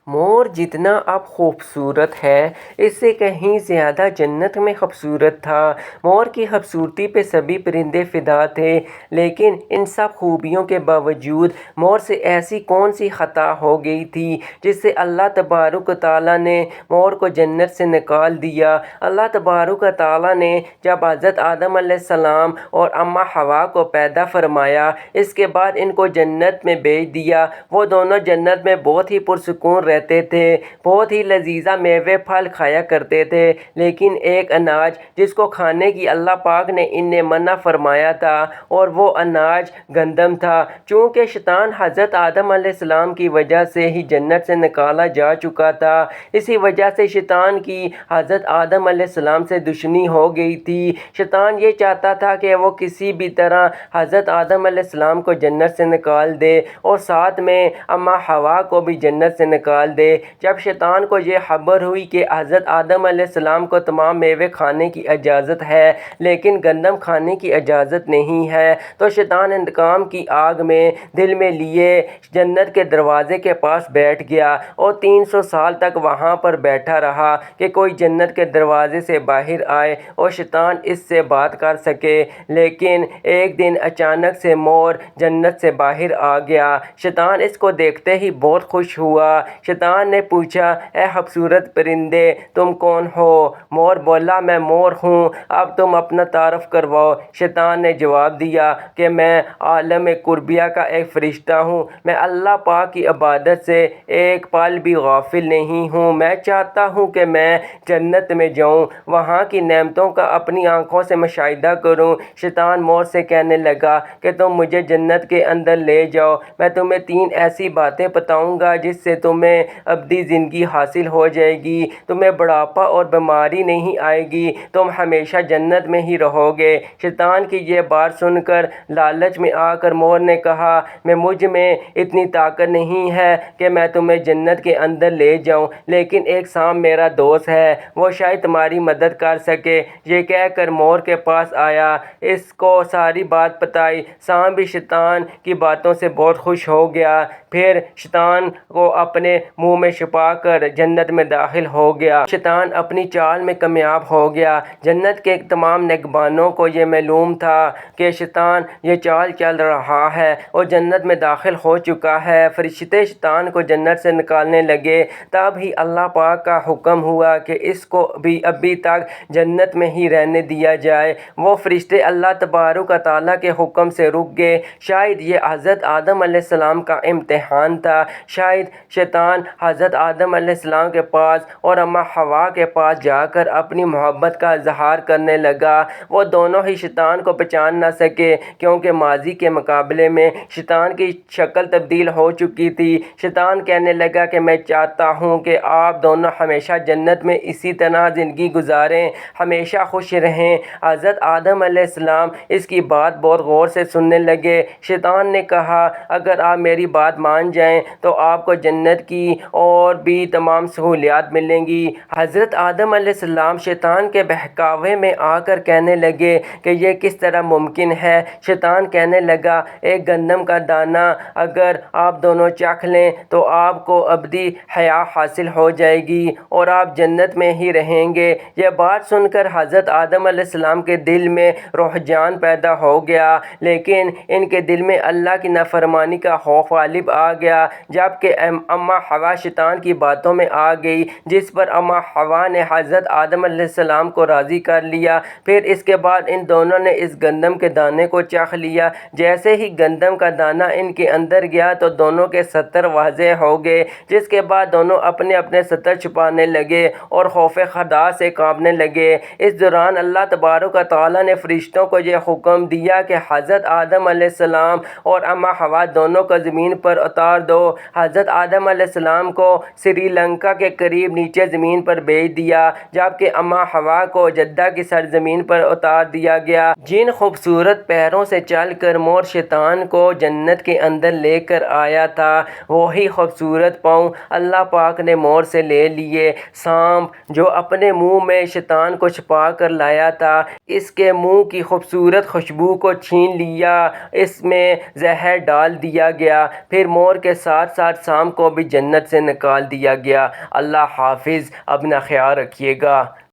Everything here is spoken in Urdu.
مور جتنا اب خوبصورت ہے اس سے کہیں زیادہ جنت میں خوبصورت تھا۔ مور کی خوبصورتی پہ سبھی پرندے فدا تھے، لیکن ان سب خوبیوں کے باوجود مور سے ایسی کون سی خطا ہو گئی تھی جس سے اللہ تبارک و تعالیٰ نے مور کو جنت سے نکال دیا۔ اللہ تبارک و تعالیٰ نے جب حضرت آدم علیہ السلام اور اماں حوا کو پیدا فرمایا، اس کے بعد ان کو جنت میں بھیج دیا۔ وہ دونوں جنت میں بہت ہی پرسکون رہتے تھے، بہت ہی لذیذ میوے پھل کھایا کرتے تھے، لیکن ایک اناج جس کو کھانے کی اللہ پاک نے انہیں منع فرمایا تھا اور وہ اناج گندم تھا۔ چونکہ شیطان حضرت آدم علیہ السلام کی وجہ سے ہی جنت سے نکالا جا چکا تھا، اسی وجہ سے شیطان کی حضرت آدم علیہ السلام سے دشمنی ہو گئی تھی۔ شیطان یہ چاہتا تھا کہ وہ کسی بھی طرح حضرت آدم علیہ السلام کو جنت سے نکال دے اور ساتھ میں اماں حوا کو بھی جنت سے نکال دے۔ جب شیطان کو یہ خبر ہوئی کہ حضرت آدم علیہ السلام کو تمام میوے کھانے کی اجازت ہے لیکن گندم کھانے کی اجازت نہیں ہے، تو شیطان انتقام کی آگ میں دل میں لیے جنت کے دروازے کے پاس بیٹھ گیا اور 300 سال تک وہاں پر بیٹھا رہا کہ کوئی جنت کے دروازے سے باہر آئے اور شیطان اس سے بات کر سکے۔ لیکن ایک دن اچانک سے مور جنت سے باہر آ گیا۔ شیطان اس کو دیکھتے ہی بہت خوش ہوا۔ شیطان نے پوچھا، اے خوبصورت پرندے تم کون ہو؟ مور بولا، میں مور ہوں، اب تم اپنا تعارف کرواؤ۔ شیطان نے جواب دیا کہ میں عالم قربیہ کا ایک فرشتہ ہوں، میں اللہ پاک کی عبادت سے ایک پل بھی غافل نہیں ہوں، میں چاہتا ہوں کہ میں جنت میں جاؤں، وہاں کی نعمتوں کا اپنی آنکھوں سے مشاہدہ کروں۔ شیطان مور سے کہنے لگا کہ تم مجھے جنت کے اندر لے جاؤ، میں تمہیں 3 ایسی باتیں بتاؤں گا جس سے تمہیں ابدی زندگی حاصل ہو جائے گی، تمہیں بڑھاپا اور بیماری نہیں آئے گی، تم ہمیشہ جنت میں ہی رہو گے۔ شیطان کی یہ بات سن کر لالچ میں آ کر مور نے کہا، مجھ میں اتنی طاقت نہیں ہے کہ میں تمہیں جنت کے اندر لے جاؤں، لیکن ایک سانپ میرا دوست ہے، وہ شاید تمہاری مدد کر سکے۔ یہ کہہ کر مور کے پاس آیا، اس کو ساری بات بتائی۔ سانپ بھی شیطان کی باتوں سے بہت خوش ہو گیا، پھر شیطان کو اپنے منہ میں چھپا کر جنت میں داخل ہو گیا۔ شیطان اپنی چال میں کامیاب ہو گیا۔ جنت کے تمام نگہبانوں کو یہ معلوم تھا کہ شیطان یہ چال چل رہا ہے اور جنت میں داخل ہو چکا ہے۔ فرشتے شیطان کو جنت سے نکالنے لگے، تب ہی اللہ پاک کا حکم ہوا کہ اس کو بھی ابھی تک جنت میں ہی رہنے دیا جائے۔ وہ فرشتے اللہ تبارک و تعالیٰ کے حکم سے رک گئے۔ شاید یہ حضرت آدم علیہ السلام کا امتحان تھا، شاید شیطان حضرت آدم علیہ السلام کے پاس اور اماں حوا کے پاس جا کر اپنی محبت کا اظہار کرنے لگا۔ وہ دونوں ہی شیطان کو پہچان نہ سکے کیونکہ ماضی کے مقابلے میں شیطان کی شکل تبدیل ہو چکی تھی۔ شیطان کہنے لگا کہ میں چاہتا ہوں کہ آپ دونوں ہمیشہ جنت میں اسی طرح زندگی گزاریں، ہمیشہ خوش رہیں۔ حضرت آدم علیہ السلام اس کی بات بہت غور سے سننے لگے۔ شیطان نے کہا، اگر آپ میری بات مان جائیں تو آپ کو جنت کی اور بھی تمام سہولیات ملیں گی۔ حضرت آدم علیہ السلام شیطان کے بہکاوے میں آ کر کہنے لگے کہ یہ کس طرح ممکن ہے؟ شیطان کہنے لگا، ایک گندم کا دانہ اگر آپ دونوں چکھ لیں تو آپ کو ابدی حیات حاصل ہو جائے گی اور آپ جنت میں ہی رہیں گے۔ یہ بات سن کر حضرت آدم علیہ السلام کے دل میں رجحان پیدا ہو گیا، لیکن ان کے دل میں اللہ کی نافرمانی کا خوف غالب آ گیا۔ جبکہ اماں حوا شیطان کی باتوں میں آ گئی، جس پر اماں حوا نے حضرت آدم علیہ السلام کو راضی کر لیا۔ پھر اس کے بعد ان دونوں نے اس گندم کے دانے کو چکھ لیا۔ جیسے ہی گندم کا دانہ ان کے اندر گیا تو دونوں کے ستر واضح ہو گئے، جس کے بعد دونوں اپنے اپنے ستر چھپانے لگے اور خوف خدا سے کانپنے لگے۔ اس دوران اللہ تبارک و تعالیٰ نے فرشتوں کو یہ حکم دیا کہ حضرت آدم علیہ السلام اور اماں حوا دونوں کو زمین پر اتار دو۔ حضرت آدم علیہ السلام کو سری لنکا کے قریب نیچے زمین پر بھیج دیا، جبکہ اماں حوا کو جدہ کی سرزمین پر اتار دیا گیا۔ جن خوبصورت پیروں سے چل کر مور شیطان کو جنت کے اندر لے کر آیا تھا، وہی خوبصورت پاؤں اللہ پاک نے مور سے لے لیے۔ سانپ جو اپنے منہ میں شیطان کو چھپا کر لایا تھا، اس کے منہ کی خوبصورت خوشبو کو چھین لیا، اس میں زہر ڈال دیا گیا۔ پھر مور کے ساتھ ساتھ سانپ کو بھی جنت جنت سے نکال دیا گیا۔ اللہ حافظ، اپنا خیال رکھیے گا۔